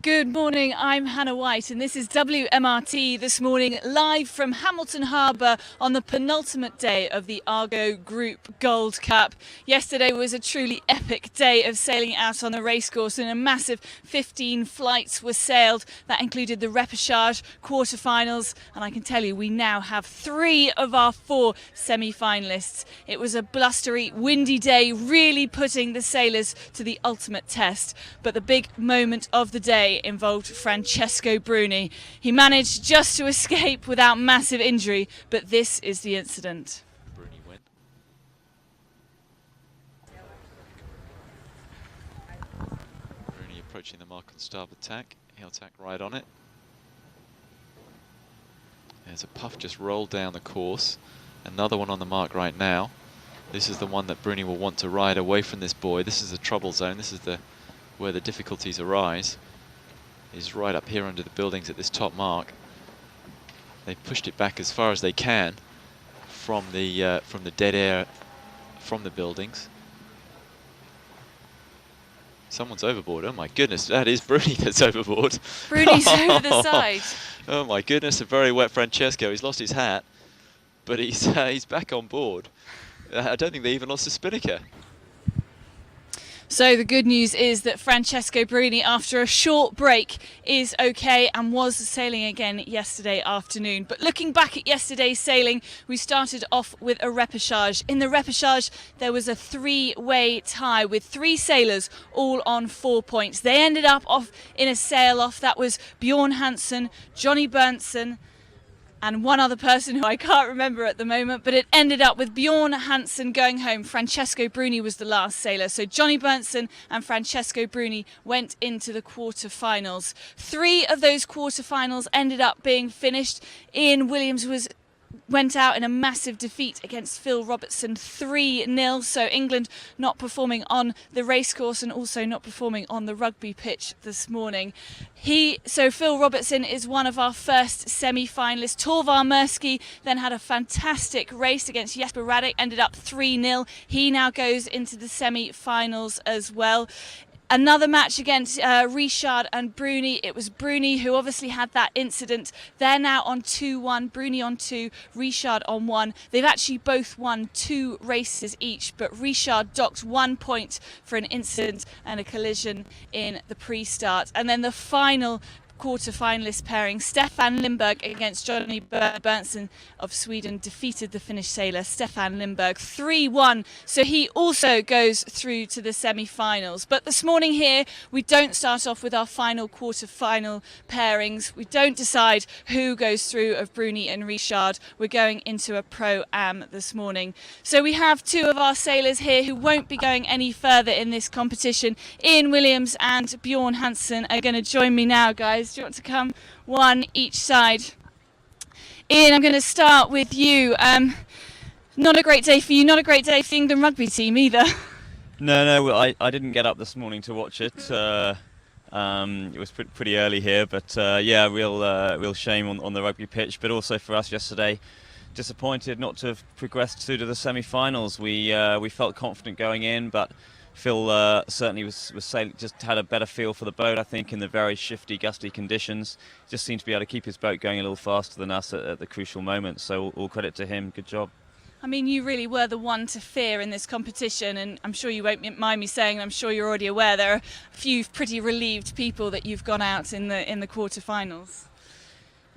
Good morning, I'm Hannah White and this is WMRT this morning, live from Hamilton Harbour on the penultimate day of the Argo Group Gold Cup. Yesterday was a truly epic day of sailing out on the racecourse, and a massive 15 flights were sailed. That included the repechage, quarterfinals, and I can tell you we now have 3 of our 4 semi-finalists. It was a blustery, windy day, really putting the sailors to the ultimate test. But the big moment of the day involved Francesco Bruni. He managed just to escape without massive injury, but this is the incident. Bruni went. Bruni approaching the mark on starboard tack. He'll tack right on it. There's a puff just rolled down the course. Another one on the mark right now. This is the one that Bruni will want to ride away from this buoy. This is the trouble zone. This is where the difficulties arise. Is right up here under the buildings at this top mark. They've pushed it back as far as they can from the dead air from the buildings. Someone's overboard. Oh my goodness, that is Bruni that's overboard. Bruni's over the side. Oh my goodness, a very wet Francesco. He's lost his hat, but he's back on board. I don't think they even lost a spinnaker. So the good news is that Francesco Bruni, after a short break, is okay and was sailing again yesterday afternoon. But looking back at yesterday's sailing, we started off with a repechage. In the repechage, there was a 3-way tie with 3 sailors all on 4 points. They ended up off in a sail-off. That was Bjorn Hansen, Johnny Berntsen, and one other person who I can't remember at the moment, but it ended up with Bjorn Hansen going home. Francesco Bruni was the last sailor. So Johnny Berntsen and Francesco Bruni went into the quarterfinals. 3 of those quarterfinals ended up being finished. Ian Williams went out in a massive defeat against Phil Robertson, 3-0. So England not performing on the racecourse and also not performing on the rugby pitch this morning. So Phil Robertson is one of our first semi-finalists. Torvar Mirsky then had a fantastic race against Jesper Radek, ended up 3-0. He now goes into the semi-finals as well. Another match against Richard and Bruni. It was Bruni who obviously had that incident. They're now on 2-1. Bruni on 2, Richard on 1. They've actually both won 2 races each, but Richard docked 1 point for an incident and a collision in the pre-start. And then the final quarter-finalist pairing, Stefan Lindberg against Johnny Berntsen of Sweden, defeated the Finnish sailor Stefan Lindberg 3-1, so he also goes through to the semi-finals. But this morning here, we don't start off with our final quarter-final pairings. We don't decide who goes through of Bruni and Richard. We're going into a pro-am this morning. So we have 2 of our sailors here who won't be going any further in this competition. Ian Williams and Bjorn Hansen are going to join me now, guys. Do you want to come? 1 each side. Ian, I'm going to start with you. Not a great day for you, not a great day for the England rugby team either. No, I didn't get up this morning to watch it. It was pretty early here, but yeah, real shame on the rugby pitch, but also for us yesterday. Disappointed not to have progressed through to the semi-finals. We felt confident going in, but Phil certainly was sailing, just had a better feel for the boat, I think, in the very shifty, gusty conditions. Just seemed to be able to keep his boat going a little faster than us at the crucial moment. So all credit to him. Good job. I mean, you really were the one to fear in this competition, and I'm sure you won't mind me saying, I'm sure you're already aware, there are a few pretty relieved people that you've gone out in the quarterfinals.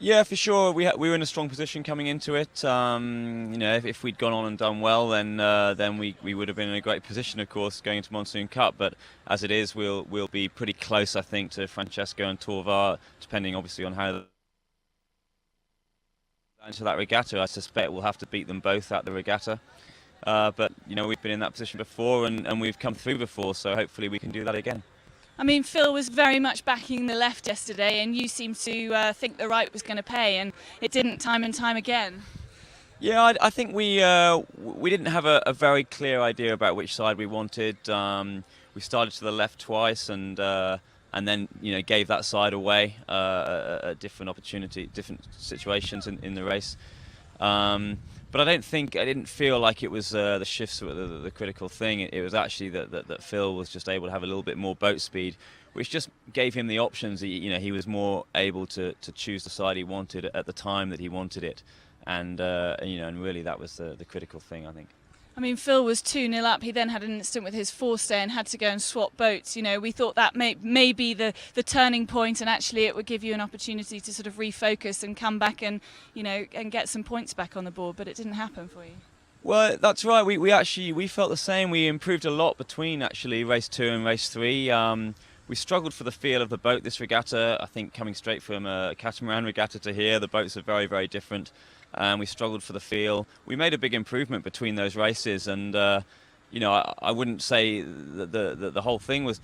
Yeah, for sure. We were in a strong position coming into it. You know, if we'd gone on and done well, then we would have been in a great position, of course, going into Monsoon Cup. But as it is, we'll be pretty close, I think, to Francesco and Torvar, depending obviously on how into that regatta. I suspect we'll have to beat them both at the regatta. But you know, we've been in that position before, and we've come through before, so hopefully we can do that again. I mean, Phil was very much backing the left yesterday, and you seemed to think the right was going to pay, and it didn't time and time again. Yeah, I think we didn't have a very clear idea about which side we wanted. We started to the left twice, and then gave that side away at different situations in the race. But I didn't feel like it was the shifts were the critical thing. It was actually that Phil was just able to have a little bit more boat speed, which just gave him the options. He was more able to choose the side he wanted at the time that he wanted it, and and really that was the critical thing, I think. I mean, Phil was 2-0 up. He then had an incident with his forestay and had to go and swap boats. We thought that may be the turning point, and actually it would give you an opportunity to sort of refocus and come back and and get some points back on the board. But it didn't happen for you. Well, that's right. We felt the same. We improved a lot between actually race 2 and race 3. We struggled for the feel of the boat this regatta. I think coming straight from a catamaran regatta to here, the boats are very, very different. We struggled for the feel. We made a big improvement between those races, and I wouldn't say that the whole thing was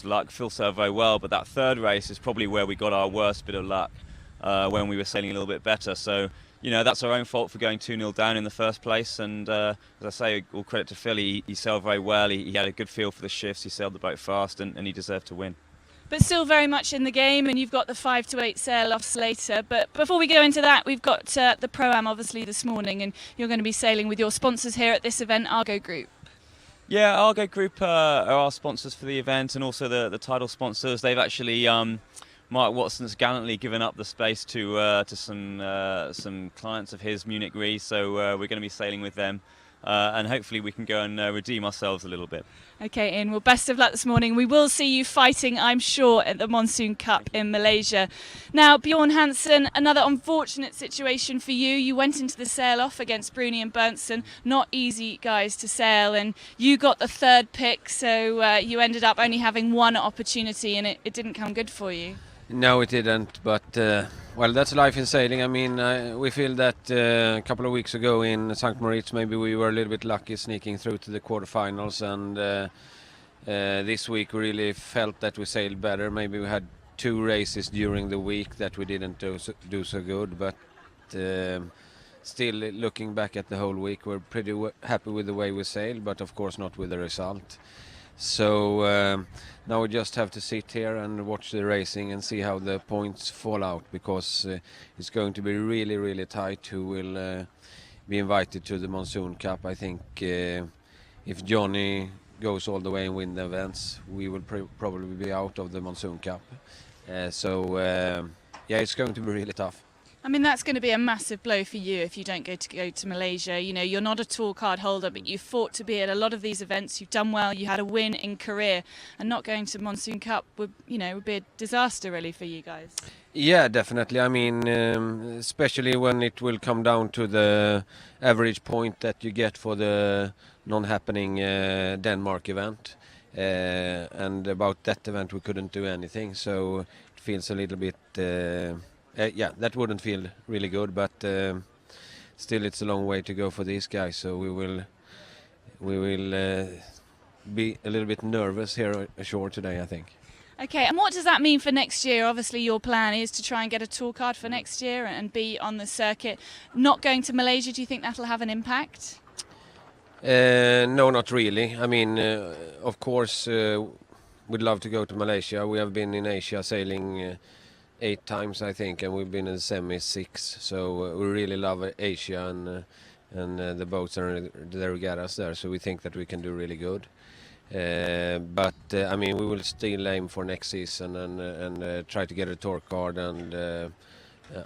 luck. Phil sailed very well, but that third race is probably where we got our worst bit of luck when we were sailing a little bit better. So that's our own fault for going 2-0 down in the first place. And as I say, all credit to Phil. He sailed very well. He had a good feel for the shifts. He sailed the boat fast, and he deserved to win. But still very much in the game, and you've got the 5 to 8 sail-offs later. But before we go into that, we've got the Pro-Am obviously this morning, and you're going to be sailing with your sponsors here at this event, Argo Group. Yeah, Argo Group are our sponsors for the event, and also the title sponsors. They've actually, Mark Watson's gallantly given up the space to some clients of his, Munich Re, so we're going to be sailing with them. And hopefully we can go and redeem ourselves a little bit. Okay, Ian, well, best of luck this morning. We will see you fighting, I'm sure, at the Monsoon Cup in Malaysia. Now, Bjorn Hansen, another unfortunate situation for you. You went into the sail-off against Bruni and Berntsen. Not easy guys to sail, and you got the third pick, so you ended up only having one opportunity, and it didn't come good for you. No, it didn't, but well, that's life in sailing. I mean, we feel that a couple of weeks ago in St. Moritz, maybe we were a little bit lucky sneaking through to the quarterfinals, and this week we really felt that we sailed better. Maybe we had 2 races during the week that we didn't do so good, but still, looking back at the whole week, we're pretty happy with the way we sailed, but of course not with the result. So now we just have to sit here and watch the racing and see how the points fall out, because it's going to be really, really tight who will be invited to the Monsoon Cup. I think if Johnny goes all the way and win the events, we will probably be out of the Monsoon Cup. Yeah, it's going to be really tough. I mean, that's going to be a massive blow for you if you don't go to Malaysia. You're not a tour card holder, but you fought to be at a lot of these events. You've done well. You had a win in Korea, and not going to Monsoon Cup would be a disaster really for you guys. Yeah, definitely. I mean, especially when it will come down to the average point that you get for the non-happening Denmark event. And about that event we couldn't do anything, so it feels a little bit that wouldn't feel really good, but still it's a long way to go for these guys, so we will be a little bit nervous here ashore today, I think. Okay, and what does that mean for next year? Obviously your plan is to try and get a tour card for next year and be on the circuit. Not going to Malaysia, do you think that'll have an impact? No, not really. I mean, of course we'd love to go to Malaysia. We have been in Asia sailing 8 times, I think, and we've been in the semi 6. So we really love Asia, and the boats and the regattas there. So we think that we can do really good. But I mean, we will still aim for next season and try to get a tour card. And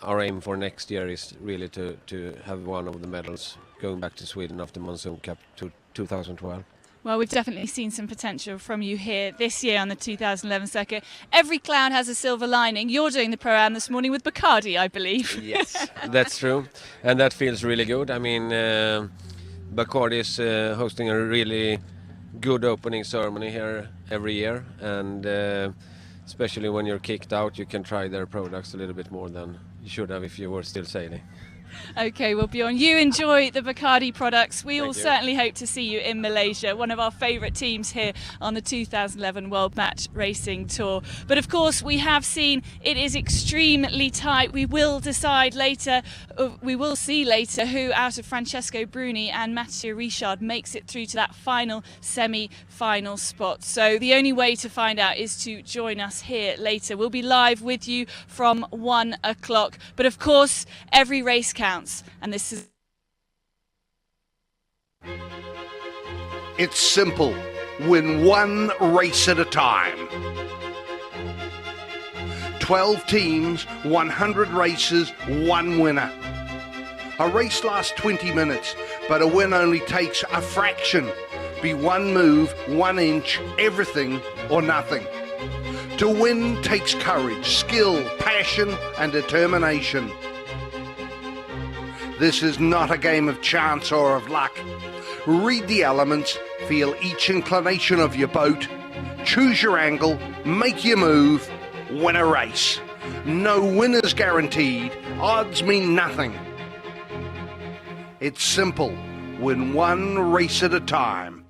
our aim for next year is really to have one of the medals going back to Sweden after Monsoon Cup to 2012. Well, we've definitely seen some potential from you here this year on the 2011 circuit. Every cloud has a silver lining. You're doing the Pro-Am this morning with Bacardi, I believe. Yes, that's true. And that feels really good. I mean, Bacardi is hosting a really good opening ceremony here every year. And especially when you're kicked out, you can try their products a little bit more than you should have if you were still sailing. Okay, well, Bjorn, you enjoy the Bacardi products. We all certainly hope to see you in Malaysia, one of our favourite teams here on the 2011 World Match Racing Tour. But of course, we have seen it is extremely tight. We will decide later, we will see later who out of Francesco Bruni and Mathieu Richard makes it through to that final semi-final spot. So the only way to find out is to join us here later. We'll be live with you from 1 o'clock. But of course, every race counts, and this is It's simple. Win one race at a time. 12 teams, 100 races, one winner. A race lasts 20 minutes, but a win only takes a fraction. Be one move, 1 inch, everything or nothing. To win takes courage, skill, passion and determination. This is not a game of chance or of luck. Read the elements, feel each inclination of your boat, choose your angle, make your move, win a race. No winners guaranteed, odds mean nothing. It's simple, win one race at a time.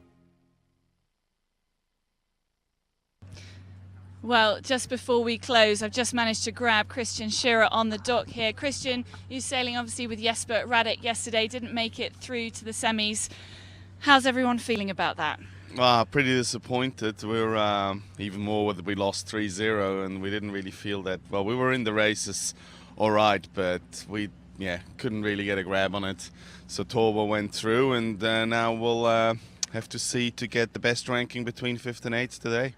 Well, just before we close, I've just managed to grab Christian Shearer on the dock here. Christian, you sailing obviously with Jesper Radek yesterday, didn't make it through to the semis. How's everyone feeling about that? Pretty disappointed. We're even more with we lost 3-0 and we didn't really feel that well. We were in the races all right, but we couldn't really get a grab on it. So Torva went through, and now we'll have to see to get the best ranking between 5th and 8th today.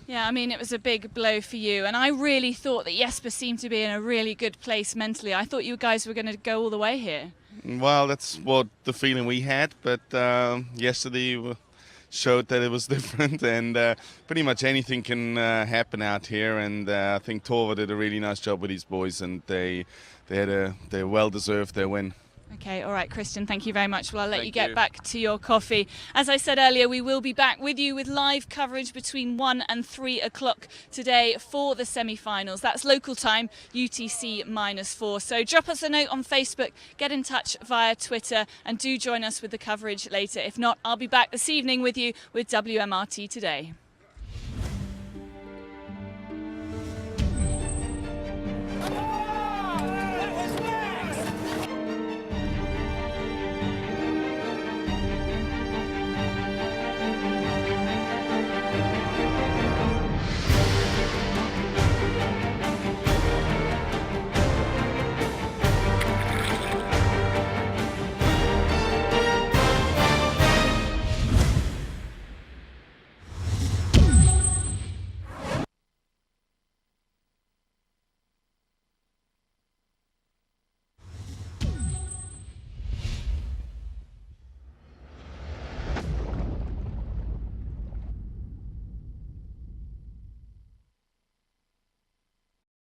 Yeah, I mean, it was a big blow for you, and I really thought that Jesper seemed to be in a really good place mentally. I thought you guys were going to go all the way here. Well, that's what the feeling we had, but yesterday showed that it was different, and pretty much anything can happen out here. And I think Torva did a really nice job with these boys, and they well deserved their win. Okay, all right, Christian, thank you very much. Well, I'll let you get back to your coffee. As I said earlier, we will be back with you with live coverage between 1 and 3 o'clock today for the semi-finals. That's local time, UTC -4. So drop us a note on Facebook, get in touch via Twitter, and do join us with the coverage later. If not, I'll be back this evening with you with WMRT Today.